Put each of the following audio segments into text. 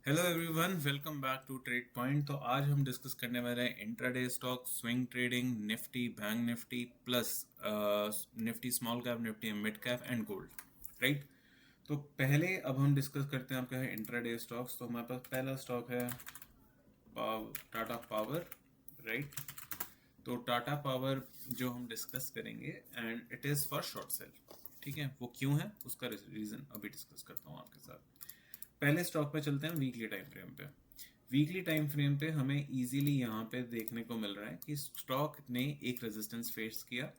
Hello everyone, welcome back to Trade Point. तो आज हम डिस्कस करने वाले हैं intraday stock, swing trading, Nifty, bank Nifty plus Nifty small cap, Nifty mid cap and gold. Right. तो पहले अब हम डिस्कस करते हैं आपका है इंट्राडे स्टॉक्स। तो हमारे पास पहला स्टॉक है टाटा पावर। राइट। तो टाटा पावर जो हम डिस्कस करेंगे and it is for short cell. ठीक है, वो क्यों है उसका रीज़न अभी डिस्कस करता हूँ आपके साथ। पहले स्टॉक पे चलते हैं वीकली टाइम फ्रेम पे। वीकली टाइम फ्रेम पे हमें इजीली यहाँ पे देखने को मिल रहा है कि स्टॉक ने एक रेजिस्टेंस फेस किया।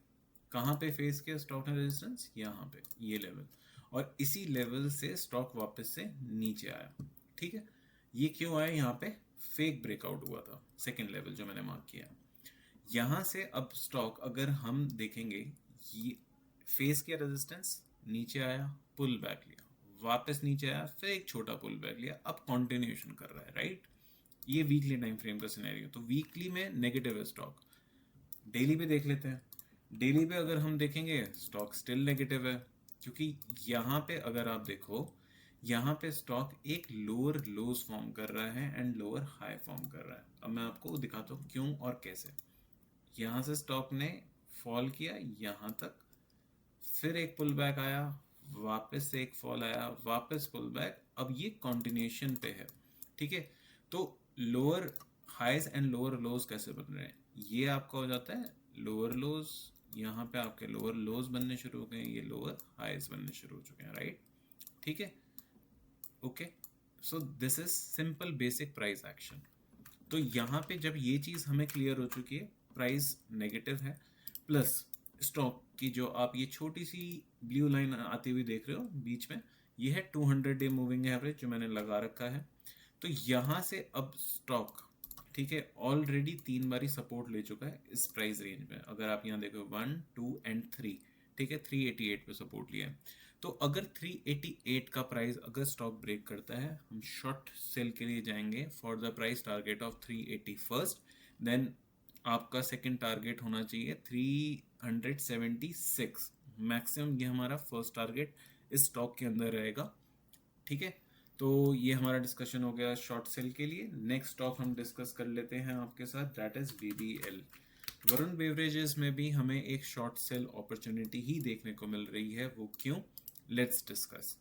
कहाँ पे फेस किया स्टॉक ने रेजिस्टेंस? यहाँ पे, ये लेवल। और इसी लेवल से स्टॉक वापस से नीचे आया। ठीक है, ये क्यों आया? यहाँ पे फेक ब्रेकआउट हुआ था, सेकेंड लेवल जो मैंने मार्क किया। यहाँ से अब स्टॉक अगर हम देखेंगे, ये फेस किया रेजिस्टेंस, नीचे आया, पुल बैक लिया, वापस नीचे आया, फिर एक छोटा पुल बैक लिया, अब कंटिन्यूएशन कर रहा है। राइट। ये वीकली टाइम फ्रेम का सिनेरियो। तो वीकली में नेगेटिव है स्टॉक। डेली पे देख लेते हैं। डेली पे अगर हम देखेंगे स्टॉक स्टिल नेगेटिव है, क्योंकि यहाँ पे अगर आप देखो, यहाँ पे स्टॉक एक लोअर लोज फॉर्म कर रहा है एंड लोअर हाई फॉर्म कर रहा है। अब मैं आपको दिखाता हूँ क्यों और कैसे। यहाँ से स्टॉक ने फॉल किया यहाँ तक, फिर एक पुल बैक आया, वापस से एक फॉल आया, वापस पुल बैक, अब ये कंटिन्यूएशन पे है। ठीक है। तो लोअर हाईज एंड लोअर लोज कैसे बन रहे हैं? ये आपका हो जाता है लोअर लोज, यहाँ पे आपके लोअर लोज बनने शुरू हो गए, ये लोअर हाईज बनने शुरू हो चुके हैं। राइट। ठीक है। Okay. So this is simple basic price action. तो यहाँ पे जब ये चीज़ हमें क्लियर हो चुकी है, प्राइस नेगेटिव है, प्लस स्टॉक की जो आप ये छोटी सी ब्लू लाइन आती हुई देख रहे हो बीच में, ये है 200 डे मूविंग एवरेज जो मैंने लगा रखा है। तो यहाँ से अब स्टॉक, ठीक है, ऑलरेडी 3 बारी सपोर्ट ले चुका है इस प्राइस रेंज में। अगर आप यहाँ देखो 1, 2 एंड 3, ठीक है, 388 पे सपोर्ट लिया है। तो अगर 388 का प्राइस अगर स्टॉक ब्रेक करता है, हम शॉर्ट सेल के लिए जाएंगे for the price target of 380 first. Then आपका सेकंड टारगेट होना चाहिए 376 मैक्सिमम। ये हमारा फर्स्ट टारगेट इस स्टॉक के अंदर रहेगा। ठीक है। तो ये हमारा डिस्कशन हो गया शॉर्ट सेल के लिए। नेक्स्ट स्टॉक हम डिस्कस कर लेते हैं आपके साथ, that is BBL. Varun beverages में भी हमें एक शॉर्ट सेल अपॉर्चुनिटी ही देखने को मिल रही है। वो क्यों? Let's discuss.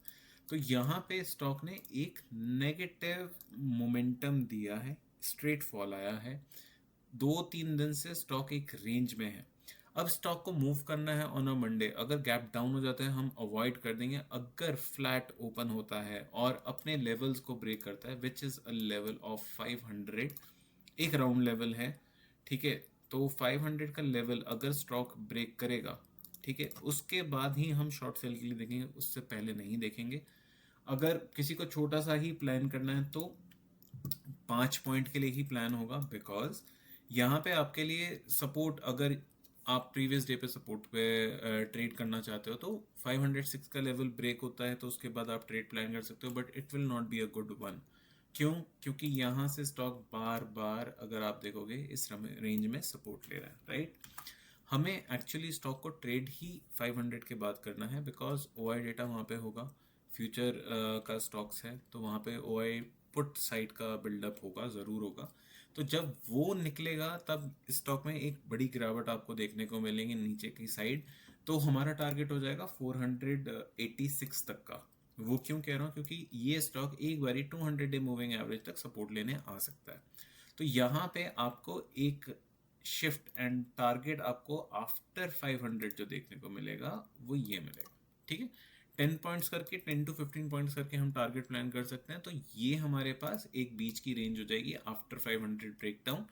तो यहाँ पे स्टॉक ने एक नेगेटिव मोमेंटम दिया है, स्ट्रेट फॉल आया है। 2-3 दिन से स्टॉक एक रेंज में है। अब स्टॉक को मूव करना है ऑन अ मंडे। अगर गैप डाउन हो जाता है हम अवॉइड कर देंगे। अगर फ्लैट ओपन होता है और अपने लेवल्स को ब्रेक करता है, which is a level of 500, एक राउंड लेवल है। ठीक है। तो 500 का लेवल अगर स्टॉक ब्रेक करेगा, ठीक है, उसके बाद ही हम शॉर्ट सेल के लिए देखेंगे, उससे पहले नहीं देखेंगे। अगर किसी को छोटा सा ही प्लान करना है तो 5 पॉइंट के लिए ही प्लान होगा, बिकॉज यहाँ पे आपके लिए सपोर्ट, अगर आप प्रीवियस डे पे सपोर्ट पे ट्रेड करना चाहते हो तो 506 का लेवल ब्रेक होता है, तो उसके बाद आप ट्रेड प्लान कर सकते हो, but it will not be a good one. क्यों? क्योंकि यहाँ से स्टॉक बार बार अगर आप देखोगे इस रेंज में सपोर्ट ले रहा है। राइट। हमें एक्चुअली स्टॉक को ट्रेड ही 500 के बाद करना है, बिकॉज ओआई डेटा वहाँ पे होगा, फ्यूचर का स्टॉक्स है, तो वहाँ पे ओआई पुट साइड का बिल्डअप होगा, ज़रूर होगा। तो जब वो निकलेगा तब स्टॉक में एक बड़ी गिरावट आपको देखने को मिलेगी नीचे की साइड। तो हमारा टारगेट हो जाएगा 486 तक का। वो क्यों कह रहा हूँ? क्योंकि ये स्टॉक एक बारी 200 डे मूविंग एवरेज तक सपोर्ट लेने आ सकता है। तो यहाँ पे आपको एक शिफ्ट एंड टारगेट आपको आफ्टर 500 जो देखने को मिलेगा वो ये मिलेगा। ठीक है। 10 पॉइंट्स करके, 10 to 15 पॉइंट्स करके हम टारगेट प्लान कर सकते हैं। तो ये हमारे पास एक बीच की रेंज हो जाएगी आफ्टर 500 ब्रेक डाउन,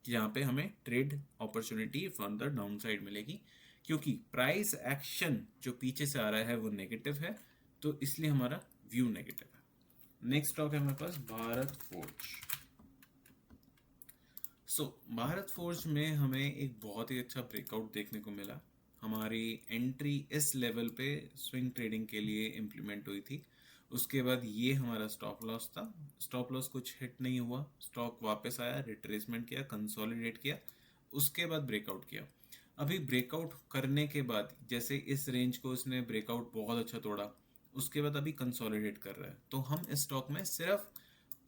जहाँ पे हमें trade opportunity from the down side मिलेगी। क्योंकि प्राइस एक्शन जो पीछे से आ रहा है वो नेगेटिव है, तो इसलिए हमारा व्यू नेगेटिव है। नेक्स्ट स्टॉक है हमारे पास भारत फोर्ज। भारत फोर्ज में हमें एक बहुत ही अच्छा ब्रेकआउट देखने को मिला। हमारी एंट्री इस लेवल पे स्विंग ट्रेडिंग के लिए इम्प्लीमेंट हुई थी। उसके बाद ये हमारा स्टॉप लॉस था। स्टॉप लॉस कुछ हिट नहीं हुआ, स्टॉक वापस आया, रिट्रेसमेंट किया, कंसोलिडेट किया, उसके बाद ब्रेकआउट किया। अभी ब्रेकआउट करने के बाद जैसे इस रेंज को इसने ब्रेकआउट बहुत अच्छा तोड़ा, उसके बाद अभी कंसोलिडेट कर रहा है। तो हम इस स्टॉक में सिर्फ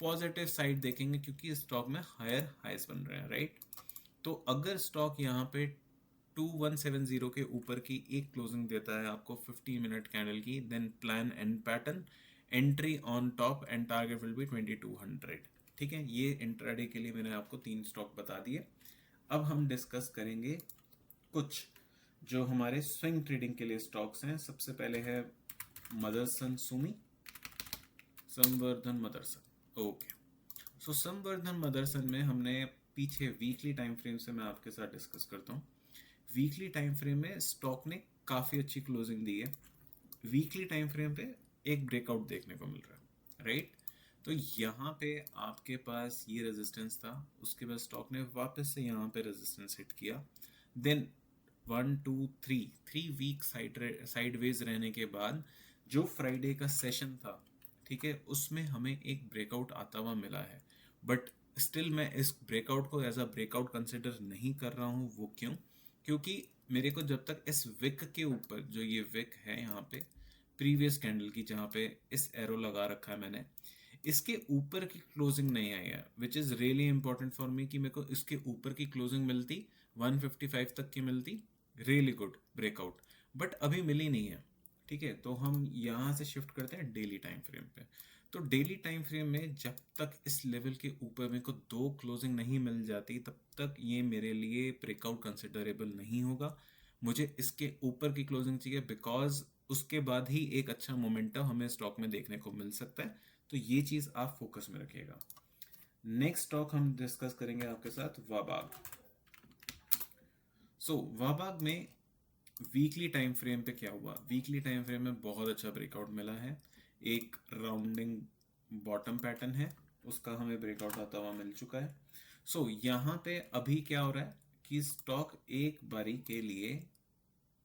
पॉजिटिव साइड देखेंगे क्योंकि स्टॉक में हायर हाइस बन रहे हैं, राइट। तो अगर स्टॉक यहाँ पे 2170 के ऊपर की एक क्लोजिंग देता है आपको 50 मिनट कैंडल की, then plan and pattern, entry on top and target will be 2200। ठीक है, ये इंट्राडे के लिए मैंने आपको 3 स्टॉक बता दिए। अब हम डिस्कस करेंगे कुछ जो हमारे स्विंग ट्रेडिंग के लिए स्टॉक्स हैं। सबसे पहले है मदरसन सुमी, संवर्धन मदरसन। ओके, सो संवर्धन मदरसन में हमने पीछे वीकली टाइम फ्रेम से मैं आपके साथ डिस्कस करता हूँ। वीकली टाइम फ्रेम में स्टॉक ने काफ़ी अच्छी क्लोजिंग दी है। वीकली टाइम फ्रेम पे एक ब्रेकआउट देखने को मिल रहा है, राइट। तो यहाँ पे आपके पास ये रेजिस्टेंस था, उसके बाद स्टॉक ने वापस से यहाँ पे रेजिस्टेंस हिट किया, देन 1 2 3 वीक साइडवेज रहने के बाद जो फ्राइडे का सेशन था, ठीक है, उसमें हमें एक ब्रेकआउट आता हुआ मिला है। बट स्टिल मैं इस ब्रेकआउट को एज अ ब्रेकआउट कंसिडर नहीं कर रहा हूँ। वो क्यों? क्योंकि मेरे को जब तक इस विक के ऊपर, जो ये विक है यहाँ पे प्रीवियस कैंडल की, जहाँ पे इस एरो लगा रखा है मैंने, इसके ऊपर की क्लोजिंग नहीं आई है, which is really important for me कि मेरे को इसके ऊपर की क्लोजिंग मिलती, 155 तक की मिलती, रियली गुड ब्रेकआउट, बट अभी मिली नहीं है। ठीक है, तो हम यहाँ से शिफ्ट करते हैं डेली टाइम फ्रेम पे। तो डेली टाइम फ्रेम में जब तक इस लेवल के ऊपर मेरे को 2 क्लोजिंग नहीं मिल जाती, तब तक ये मेरे लिए ब्रेकआउट कंसिडरेबल नहीं होगा। मुझे इसके ऊपर की क्लोजिंग चाहिए, बिकॉज उसके बाद ही एक अच्छा मोमेंटम हमें स्टॉक में देखने को मिल सकता है। तो ये चीज़ आप फोकस में रखिएगा। नेक्स्ट स्टॉक हम डिस्कस करेंगे आपके साथ वाबाग। सो वाबाग में वीकली टाइम फ्रेम पे क्या हुआ? वीकली टाइम फ्रेम में बहुत अच्छा ब्रेकआउट मिला है। एक राउंडिंग बॉटम पैटर्न है, उसका हमें ब्रेकआउट आता हुआ मिल चुका है। सो यहाँ पे अभी क्या हो रहा है कि स्टॉक एक बारी के लिए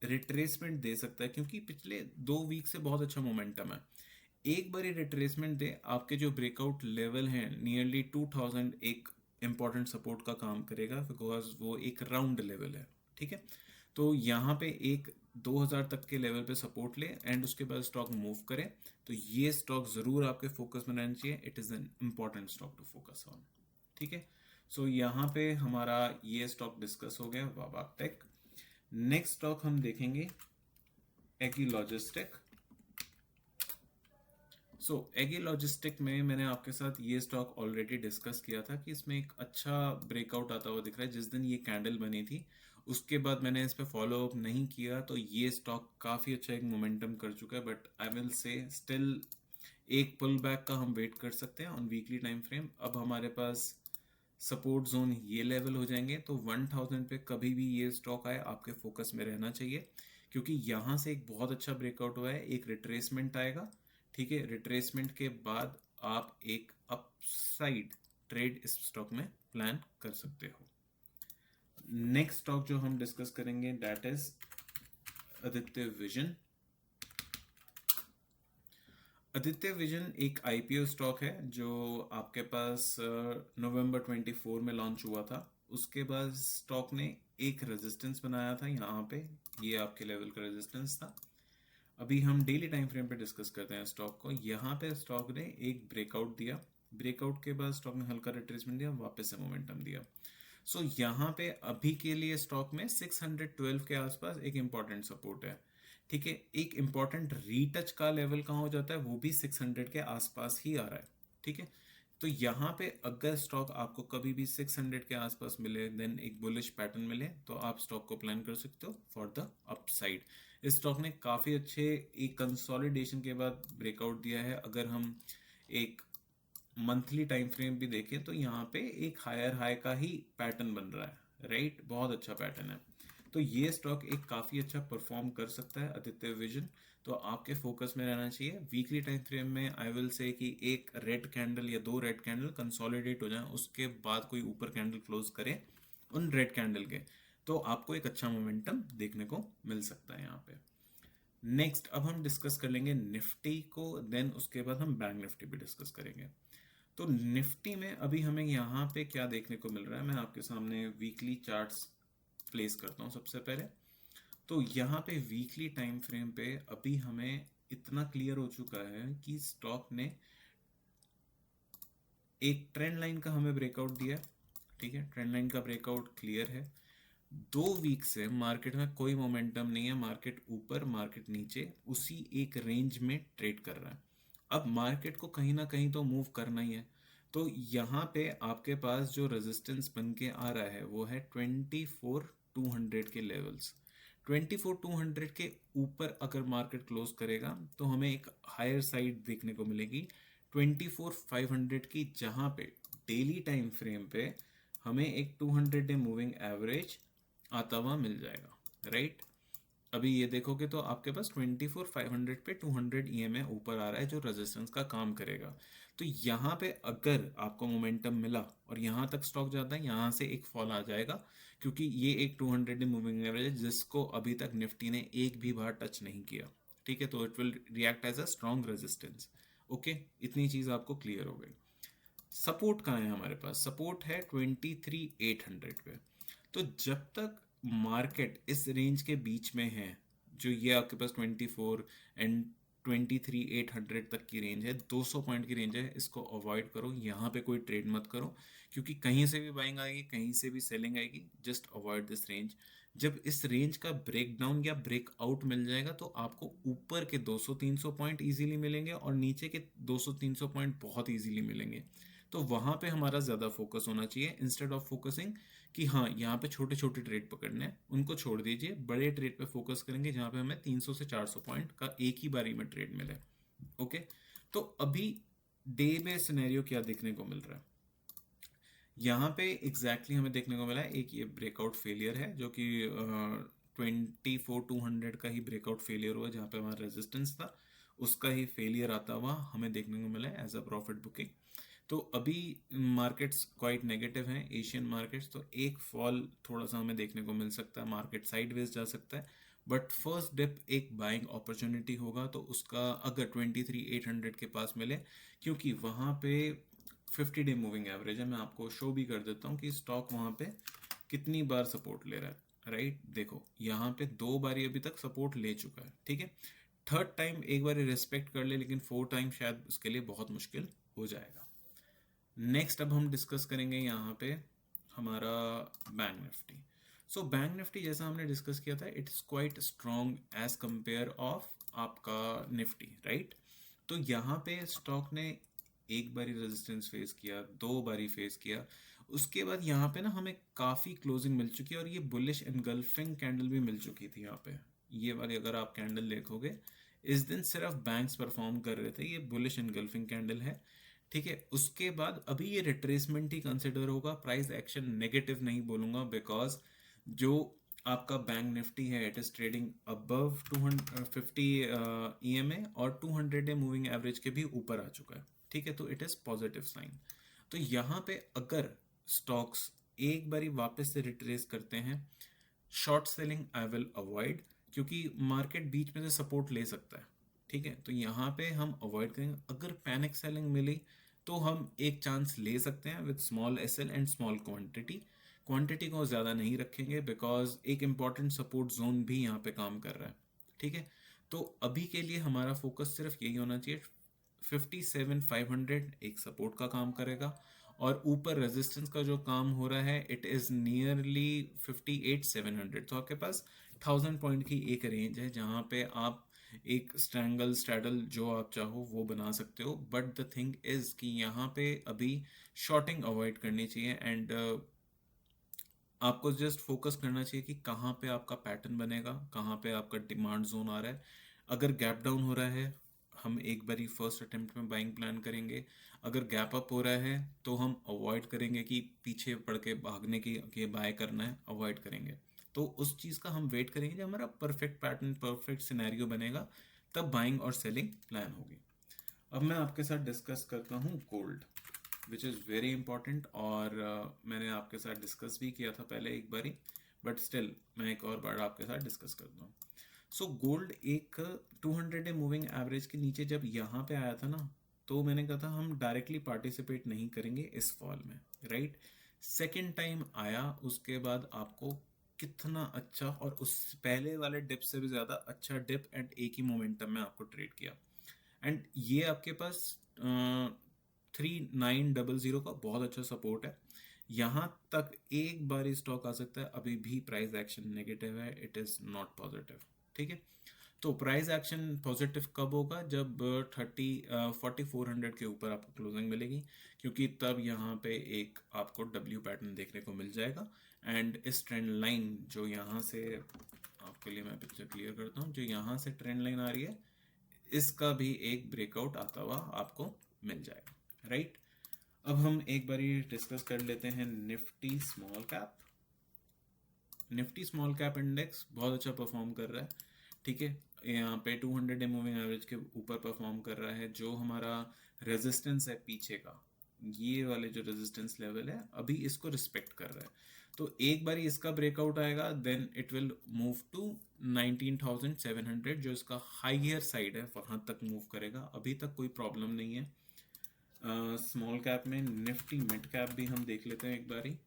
रिट्रेसमेंट दे सकता है, क्योंकि पिछले 2 वीक से बहुत अच्छा मोमेंटम है। एक बारी रिट्रेसमेंट दे, आपके जो ब्रेकआउट लेवल हैं नियरली 2000 एक इंपॉर्टेंट सपोर्ट का काम करेगा, बिकॉज वो एक राउंड लेवल है। ठीक है, तो यहाँ पे एक 2000 तक के लेवल पे सपोर्ट ले एंड उसके बाद स्टॉक मूव करे, तो ये स्टॉक ज़रूर आपके फोकस में रहना चाहिए। It is an important stock to focus on. ठीक है, सो यहाँ पे हमारा ये स्टॉक डिस्कस हो गया, वाबाग टेक। नेक्स्ट स्टॉक हम देखेंगे एगी लॉजिस्टिक। सो एगी लॉजिस्टिक में मैंने आपके साथ ये स्टॉक ऑलरेडी डिस्कस किया था कि इसमें एक अच्छा ब्रेकआउट आता हुआ दिख रहा है। जिस दिन ये कैंडल बनी थी उसके बाद मैंने इस पर फॉलो अप नहीं किया, तो ये स्टॉक काफ़ी अच्छा एक मोमेंटम कर चुका है, but I will say still एक पुल बैक का हम वेट कर सकते हैं ऑन वीकली टाइम फ्रेम। अब हमारे पास सपोर्ट जोन ये लेवल हो जाएंगे, तो 1000 पे कभी भी ये स्टॉक आए आपके फोकस में रहना चाहिए, क्योंकि यहाँ से एक बहुत अच्छा ब्रेकआउट हुआ है, एक रिट्रेसमेंट आएगा। ठीक है, रिट्रेसमेंट के बाद आप एक अपसाइड ट्रेड इस स्टॉक में प्लान कर सकते हो। नेक्स्ट स्टॉक जो हम डिस्कस करेंगे that is Aditya vision. Aditya vision एक आईपीओ स्टॉक है जो आपके पास नवंबर 24 में लॉन्च हुआ था। उसके बाद स्टॉक ने एक रेजिस्टेंस बनाया था यहाँ पे, ये आपके लेवल का रेजिस्टेंस था। अभी हम डेली टाइम फ्रेम पे डिस्कस करते हैं स्टॉक को। यहाँ पे स्टॉक ने एक ब्रेकआउट दिया, ब्रेकआउट के बाद स्टॉक ने हल्का रिट्रेसमेंट दिया, वापस से मोमेंटम दिया। सो यहाँ पे अभी के लिए स्टॉक में 612 के आसपास एक इम्पॉर्टेंट सपोर्ट है। ठीक है, एक इम्पॉर्टेंट रीटच का लेवल कहाँ हो जाता है, वो भी 600 के आसपास ही आ रहा है। ठीक है, तो यहाँ पे अगर स्टॉक आपको कभी भी 600 के आसपास मिले, देन एक बुलिश पैटर्न मिले, तो आप स्टॉक को प्लान कर सकते हो फॉर द अपसाइड। इस स्टॉक ने काफ़ी अच्छे एक कंसोलिडेशन के बाद ब्रेकआउट दिया है। अगर हम एक मंथली टाइम फ्रेम भी देखें तो यहाँ पे एक हायर हाई का ही पैटर्न बन रहा है, राइट। बहुत अच्छा पैटर्न है, तो ये स्टॉक एक काफ़ी अच्छा परफॉर्म कर सकता है, आदित्य विजन। तो आपके फोकस में रहना चाहिए। वीकली टाइम फ्रेम में आई विल से कि एक रेड कैंडल या 2 रेड कैंडल कंसोलिडेट हो जाए, उसके बाद कोई ऊपर कैंडल क्लोज करे उन रेड कैंडल के, तो आपको एक अच्छा मोमेंटम देखने को मिल सकता है यहाँ पे। नेक्स्ट अब हम डिस्कस कर लेंगे निफ्टी को, देन उसके बाद हम बैंक निफ्टी भी डिस्कस करेंगे। तो निफ्टी में अभी हमें यहाँ पे क्या देखने को मिल रहा है, मैं आपके सामने वीकली चार्ट्स प्लेस करता हूँ सबसे पहले। तो यहाँ पे वीकली टाइम फ्रेम पे अभी हमें इतना क्लियर हो चुका है कि स्टॉक ने एक ट्रेंड लाइन का हमें ब्रेकआउट दिया है, ठीक है, ट्रेंड लाइन का ब्रेकआउट क्लियर है। 2 वीक से मार्केट में कोई मोमेंटम नहीं है, मार्केट ऊपर मार्केट नीचे उसी एक रेंज में ट्रेड कर रहा है। अब मार्केट को कहीं ना कहीं तो मूव करना ही है, तो यहाँ पे आपके पास जो रेजिस्टेंस बन के आ रहा है वो है 24,200 के लेवल्स। 24,200 के ऊपर अगर मार्केट क्लोज करेगा तो हमें एक हायर साइड देखने को मिलेगी 24,500 की, जहाँ पे डेली टाइम फ्रेम पे हमें एक 200 डे मूविंग एवरेज आता हुआ मिल जाएगा, राइट। अभी ये देखोगे तो आपके पास 24,500 पे 200 ईएमए ऊपर आ रहा है जो रेजिस्टेंस का काम करेगा। तो यहाँ पे अगर आपको मोमेंटम मिला और यहाँ तक स्टॉक जाता है, यहाँ से एक फॉल आ जाएगा, क्योंकि ये एक 200 डे मूविंग एवरेज है जिसको अभी तक निफ्टी ने एक भी बार टच नहीं किया, ठीक है। तो it will react as a strong resistance. Okay, इतनी चीज़ आपको क्लियर हो गई। सपोर्ट कहाँ है हमारे पास? सपोर्ट है 23,800 पे। तो जब तक मार्केट इस रेंज के बीच में है, जो ये आपके पास 24 एंड 23,800 तक की रेंज है, 200 पॉइंट की रेंज है, इसको अवॉइड करो, यहाँ पे कोई ट्रेड मत करो, क्योंकि कहीं से भी बाइंग आएगी कहीं से भी सेलिंग आएगी। Just avoid this range. जब इस रेंज का ब्रेक डाउन या ब्रेकआउट मिल जाएगा तो आपको ऊपर के 200-300 पॉइंट इजीली मिलेंगे और नीचे के 200-300 पॉइंट बहुत इजीली मिलेंगे। तो वहां पे हमारा ज़्यादा फोकस होना चाहिए, इंस्टेड ऑफ फोकसिंग कि हाँ यहाँ पे छोटे छोटे ट्रेड पकड़ने हैं, उनको छोड़ दीजिए, बड़े ट्रेड पे फोकस करेंगे जहाँ पे हमें 300 से 400 पॉइंट का एक ही बारी में ट्रेड मिले। ओके, तो अभी डे में सिनेरियो क्या देखने को मिल रहा है? यहाँ पे एग्जैक्टली हमें देखने को मिला है एक ये ब्रेकआउट फेलियर है, जो कि 24,200 का ही ब्रेकआउट फेलियर हुआ, जहाँ पे हमारा रेजिस्टेंस था उसका ही फेलियर आता हुआ हमें देखने को मिला है एज अ प्रॉफिट बुकिंग। तो अभी मार्केट्स क्वाइट नेगेटिव हैं, एशियन मार्केट्स, तो एक फॉल थोड़ा सा हमें देखने को मिल सकता है, मार्केट साइडवेज जा सकता है। बट फर्स्ट डिप एक बाइंग अपॉर्चुनिटी होगा, तो उसका अगर 23,800 के पास मिले, क्योंकि वहाँ पे 50 डे मूविंग एवरेज है, मैं आपको शो भी कर देता हूँ कि स्टॉक वहाँ पे कितनी बार सपोर्ट ले रहा है, राइट। देखो यहाँ पे 2 बारी अभी तक सपोर्ट ले चुका है, ठीक है। थर्ड टाइम एक बार रिस्पेक्ट कर ले, लेकिन 4 टाइम शायद उसके लिए बहुत मुश्किल हो जाएगा। नेक्स्ट अब हम डिस्कस करेंगे यहाँ पे हमारा bank Nifty. So bank Nifty जैसा हमने डिस्कस किया था, it's quite strong as compare of आपका निफ्टी, राइट। तो यहाँ पे स्टॉक ने एक बारी रेजिस्टेंस फेस किया, 2 बारी फेस किया, उसके बाद यहाँ पे ना हमें काफ़ी क्लोजिंग मिल चुकी है और ये बुलिश एनगल्फिंग कैंडल भी मिल चुकी थी यहाँ पे। ये वाली अगर आप कैंडल देखोगे, इस दिन सिर्फ बैंक्स परफॉर्म कर रहे थे, ये बुलिश एनगल्फिंग कैंडल है, ठीक है। उसके बाद अभी ये रिट्रेसमेंट ही कंसिडर होगा, प्राइस एक्शन नेगेटिव नहीं बोलूंगा, बिकॉज जो आपका बैंक निफ्टी है it is trading above 250 EMA और 200 डे मूविंग एवरेज के भी ऊपर आ चुका है, ठीक है। तो इट इज पॉजिटिव साइन। तो यहाँ पे अगर स्टॉक्स एक बारी वापस से रिट्रेस करते हैं, short selling I will avoid, क्योंकि मार्केट बीच में से सपोर्ट ले सकता है, ठीक है। तो यहाँ पे हम अवॉइड करेंगे। अगर पैनिक सेलिंग मिली तो हम एक चांस ले सकते हैं with small SL and small quantity. Quantity को ज़्यादा नहीं रखेंगे बिकॉज एक इम्पॉर्टेंट सपोर्ट जोन भी यहाँ पे काम कर रहा है, ठीक है। तो अभी के लिए हमारा फोकस सिर्फ यही होना चाहिए, 57,500 एक सपोर्ट का काम करेगा, और ऊपर रेजिस्टेंस का जो काम हो रहा है इट इज़ नियरली 58,700। तो आपके पास 1000 पॉइंट की एक रेंज है जहाँ पे आप एक स्ट्रैंगल स्ट्रैडल जो आप चाहो वो बना सकते हो। बट द थिंग इज़ कि यहाँ पे अभी शॉर्टिंग अवॉइड करनी चाहिए, एंड आपको जस्ट फोकस करना चाहिए कि कहाँ पे आपका पैटर्न बनेगा, कहाँ पे आपका डिमांड जोन आ रहा है। अगर गैप डाउन हो रहा है हम एक बारी फर्स्ट अटेम्प्ट में बाइंग प्लान करेंगे, अगर गैप अप हो रहा है तो हम अवॉइड करेंगे कि पीछे पड़ के भागने की कि बाय करना है, अवॉइड करेंगे। तो उस चीज़ का हम वेट करेंगे जब हमारा परफेक्ट पैटर्न परफेक्ट सिनेरियो बनेगा, तब बाइंग और सेलिंग प्लान होगी। अब मैं आपके साथ डिस्कस करता हूँ gold, which is very important, और मैंने आपके साथ डिस्कस भी किया था पहले एक बारी, बट स्टिल मैं एक और बार आपके साथ डिस्कस करता हूँ। सो गोल्ड एक 200 डे मूविंग एवरेज के नीचे जब यहाँ पे आया था ना, तो मैंने कहा था हम डायरेक्टली पार्टिसिपेट नहीं करेंगे इस फॉल में, राइट। सेकेंड टाइम आया, उसके बाद आपको कितना अच्छा, और उस पहले वाले डिप से भी ज़्यादा अच्छा डिप एंड एक ही मोमेंटम में आपको ट्रेड किया। एंड ये आपके पास 3900 का बहुत अच्छा सपोर्ट है। यहाँ तक एक बार ही स्टॉक आ सकता है, अभी भी प्राइस एक्शन नेगेटिव है, इट इज़ नॉट पॉजिटिव। ठीक है, तो प्राइस एक्शन पॉजिटिव कब होगा? जब 4400 के ऊपर आपको क्लोजिंग मिलेगी, क्योंकि तब यहाँ पे एक आपको डब्ल्यू पैटर्न देखने को मिल जाएगा। एंड इस ट्रेंड लाइन जो यहाँ से, आपके लिए मैं पिक्चर क्लियर करता हूँ, जो यहाँ से ट्रेंड लाइन आ रही है, इसका भी एक ब्रेकआउट आता हुआ आपको मिल जाएगा, राइट। अब हम एक बार डिस्कस कर लेते हैं Nifty small cap. Nifty small cap index बहुत अच्छा परफॉर्म कर रहा है। ठीक है, यहाँ पे 200 डे मूविंग एवरेज के ऊपर परफॉर्म कर रहा है। जो हमारा रेजिस्टेंस है पीछे का, ये वाले जो रेजिस्टेंस लेवल है, अभी इसको रिस्पेक्ट कर रहा है। तो एक बार इसका ब्रेकआउट आएगा, then it will move to 19,700, जो इसका हाइयर साइड है, वहां तक मूव करेगा। अभी तक कोई प्रॉब्लम नहीं है। स्मॉल कैप में निफ्टी मिड कैप भी हम देख लेते हैं एक बारी।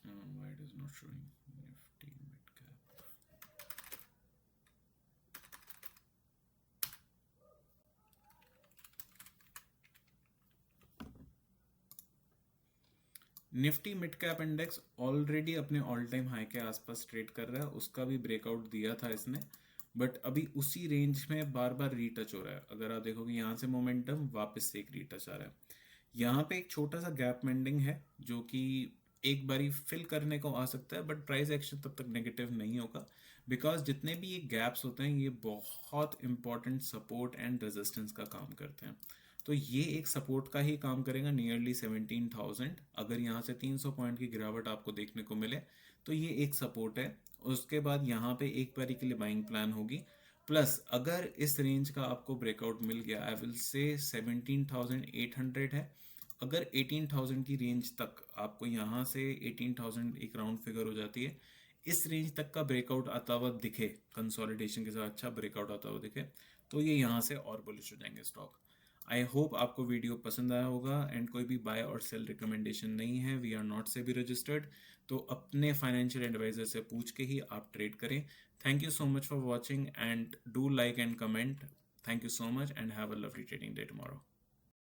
Why it is not showing Nifty mid cap? Nifty mid cap index already अपने ऑल टाइम हाई के आसपास ट्रेड कर रहा है, उसका भी ब्रेकआउट दिया था इसने, बट अभी उसी रेंज में बार बार रीटच हो रहा है। अगर आप देखोगे यहाँ से मोमेंटम वापस से एक रीटच आ रहा है। यहाँ पे एक छोटा सा गैप मेंडिंग है, जो कि एक बारी फिल करने को आ सकता है, बट प्राइस एक्शन तब तक नेगेटिव नहीं होगा, बिकॉज जितने भी ये गैप्स होते हैं, ये बहुत इंपॉर्टेंट सपोर्ट एंड रेजिस्टेंस का काम करते हैं। तो ये एक सपोर्ट का ही काम करेगा, नियरली 17,000। अगर यहाँ से 300 पॉइंट की गिरावट आपको देखने को मिले, तो ये एक सपोर्ट है। उसके बाद यहाँ पे एक बारी के लिए बाइंग प्लान होगी। प्लस अगर इस रेंज का आपको ब्रेकआउट मिल गया, आई विल से 17,800 है। अगर 18,000 की रेंज तक आपको यहाँ से 18,000 एक राउंड फिगर हो जाती है, इस रेंज तक का ब्रेकआउट आता हुआ दिखे, कंसोलिडेशन के साथ अच्छा ब्रेकआउट आता हुआ दिखे, तो ये यहाँ से और बुलिश हो जाएंगे स्टॉक। आई होप आपको वीडियो पसंद आया होगा। एंड कोई भी बाय और सेल रिकमेंडेशन नहीं है, we are not SEBI registered, तो अपने फाइनेंशियल एडवाइजर से पूछ के ही आप ट्रेड करें। Thank you so much for watching and do like and comment. Thank you so much and have a lovely trading day tomorrow.